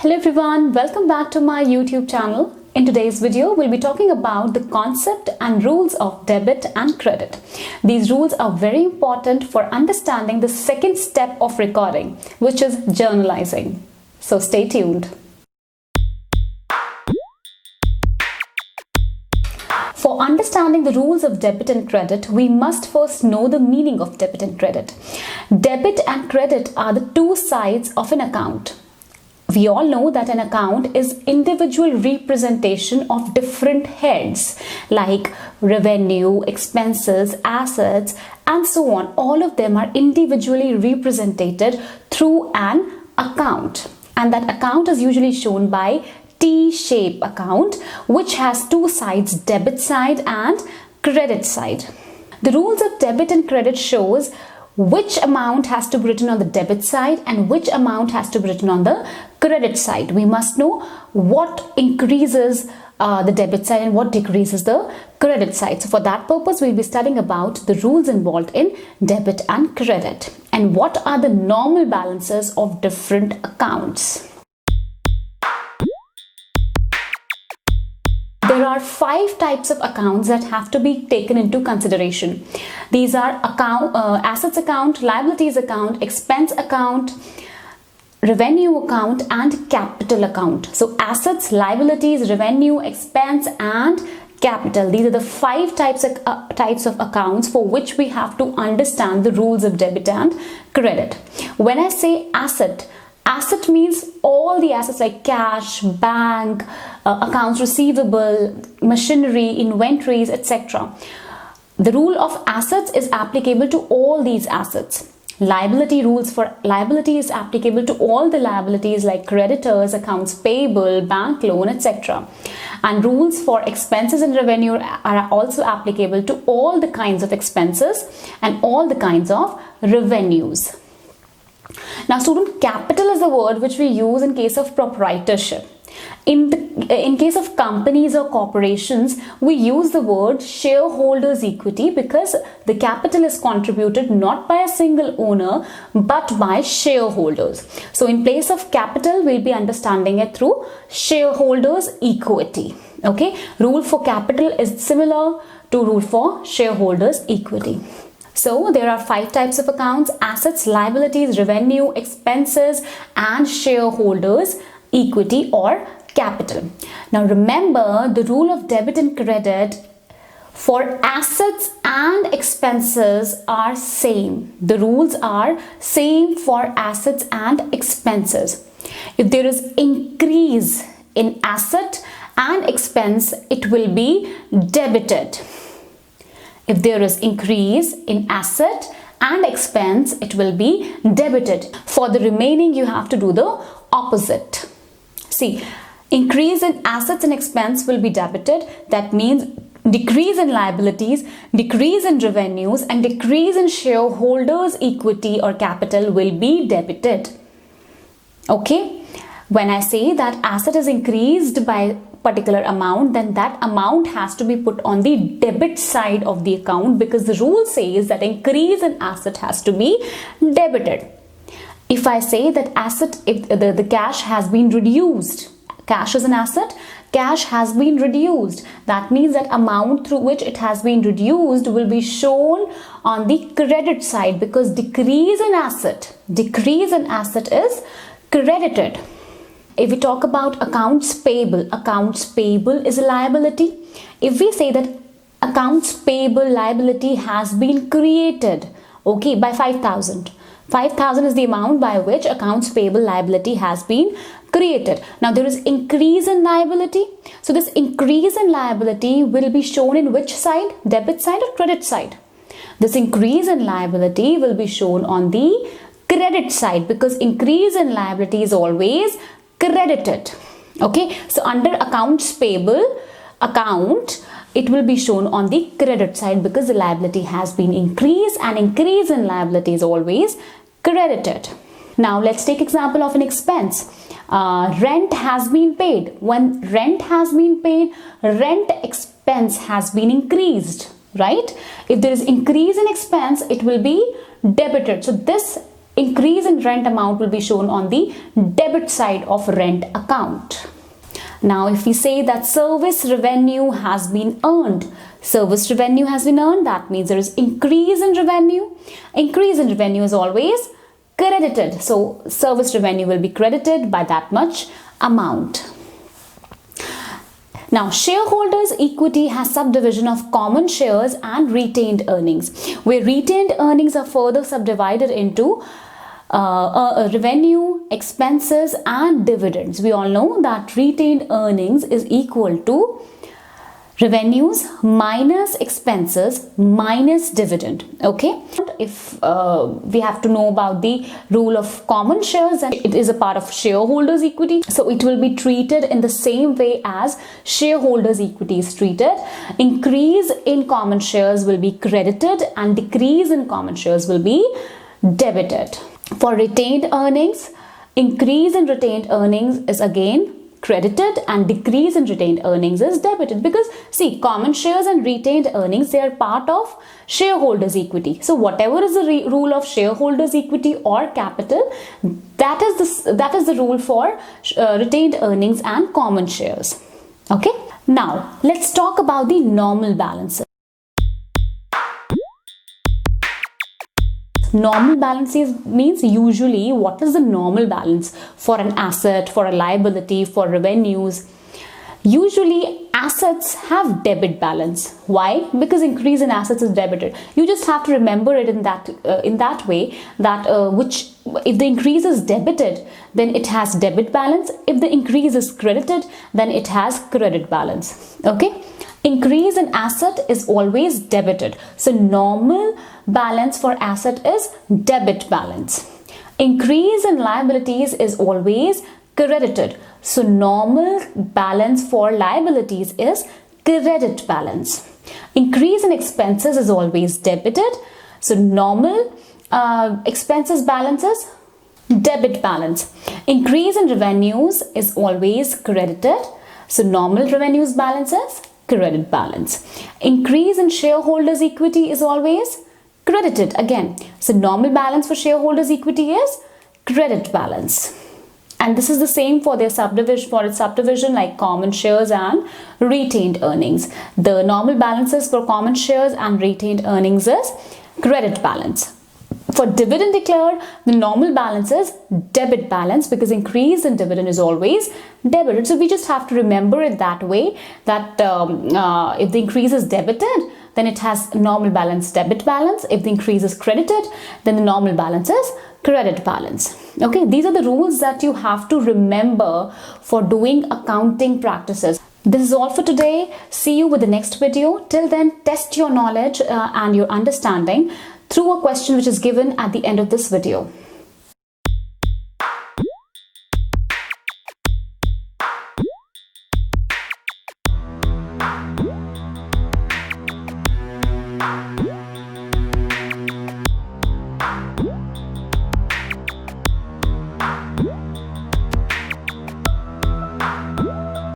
Hello everyone, welcome back to my YouTube channel. In today's video, we'll be talking about the concept and rules of debit and credit. These rules are very important for understanding the second step of recording, which is journalizing. So stay tuned. For understanding the rules of debit and credit, we must first know the meaning of debit and credit. Debit and credit are the two sides of an account. We all know that an account is individual representation of different heads like revenue, expenses, assets, and so on. All of them are individually represented through an account, and that account is usually shown by T-shape account, which has two sides, debit side and credit side. The rules of debit and credit shows which amount has to be written on the debit side and which amount has to be written on the credit side. We must know what increases the debit side and what decreases the credit side. So for that purpose, we'll be studying about the rules involved in debit and credit and what are the normal balances of different accounts. There are 5 types of accounts that have to be taken into consideration. These are assets account, liabilities account, expense account, revenue account, and capital account. So assets, liabilities, revenue, expense, and capital. These are the 5 types of accounts for which we have to understand the rules of debit and credit. When I say asset means all the assets like cash, bank, accounts receivable, machinery, inventories, etc. The rule of assets is applicable to all these assets. Rules for liability is applicable to all the liabilities like creditors, accounts payable, bank loan, etc. And rules for expenses and revenue are also applicable to all the kinds of expenses and all the kinds of revenues. Now student, capital is a word which we use in case of proprietorship. In case of companies or corporations, we use the word shareholders' equity because the capital is contributed not by a single owner but by shareholders. So in place of capital, we'll be understanding it through shareholders' equity. Okay, rule for capital is similar to rule for shareholders' equity. So there are 5 types of accounts: assets, liabilities, revenue, expenses, and shareholders' equity or capital. Now remember, the rule of debit and credit for assets and expenses are same. The rules are same for assets and expenses. If there is increase in asset and expense, it will be debited. If there is increase in asset and expense, it will be debited. For the remaining, you have to do the opposite. See, increase in assets and expense will be debited. That means decrease in liabilities, decrease in revenues, and decrease in shareholders' equity or capital will be debited. Okay? When I say that asset is increased by particular amount, then that amount has to be put on the debit side of the account because the rule says that increase in asset has to be debited. If I say that if the cash has been reduced, cash is an asset, cash has been reduced, that means that amount through which it has been reduced will be shown on the credit side because decrease in asset is credited. If we talk about accounts payable is a liability. If we say that accounts payable liability has been created, okay, by 5,000. 5,000 is the amount by which accounts payable liability has been created. Now there is increase in liability. So this increase in liability will be shown in which side? Debit side or credit side? This increase in liability will be shown on the credit side because increase in liability is always credited. Okay, so under accounts payable account, it will be shown on the credit side because the liability has been increased and increase in liability is always credited. Now let's take example of an expense. Rent has been paid. When rent has been paid, rent expense has been increased, right? If there is increase in expense, it will be debited. So this increase in rent amount will be shown on the debit side of rent account. Now, if we say that service revenue has been earned, service revenue has been earned, that means there is increase in revenue. Increase in revenue is always credited. So, service revenue will be credited by that much amount. Now, shareholders' equity has subdivision of common shares and retained earnings, where retained earnings are further subdivided into revenue, expenses and dividends. We all know that retained earnings is equal to revenues minus expenses minus dividend. Okay, if we have to know about the rule of common shares, and it is a part of shareholders equity, so it will be treated in the same way as shareholders equity is treated. Increase in common shares will be credited and decrease in common shares will be debited. For retained earnings, increase in retained earnings is again credited and decrease in retained earnings is debited, because see, common shares and retained earnings, they are part of shareholders equity. So whatever is the rule of shareholders equity or capital, that is the rule for retained earnings and common shares. Okay, now let's talk about the normal balances. Normal balances means usually what is the normal balance for an asset, for a liability, for revenues. Usually assets have debit balance. Why? Because increase in assets is debited. You just have to remember it in that way, that if the increase is debited, then it has debit balance. If the increase is credited, then it has credit balance. Okay. Increase in asset is always debited. So normal balance for asset is debit balance. Increase in liabilities is always credited. So normal balance for liabilities is credit balance. Increase in expenses is always debited. So normal expenses balance is debit balance. Increase in revenues is always credited. So normal revenues balance is credit balance. Increase in shareholders equity is always credited again. So normal balance for shareholders equity is credit balance. And this is the same for their subdivision, for its subdivision like common shares and retained earnings. The normal balances for common shares and retained earnings is credit balance. For dividend declared, the normal balance is debit balance, because increase in dividend is always debited. So we just have to remember it that way, that if the increase is debited, then it has normal balance debit balance. If the increase is credited, then the normal balance is credit balance. Okay, these are the rules that you have to remember for doing accounting practices. This is all for today. See you with the next video. Till then, test your knowledge and your understanding through a question which is given at the end of this video.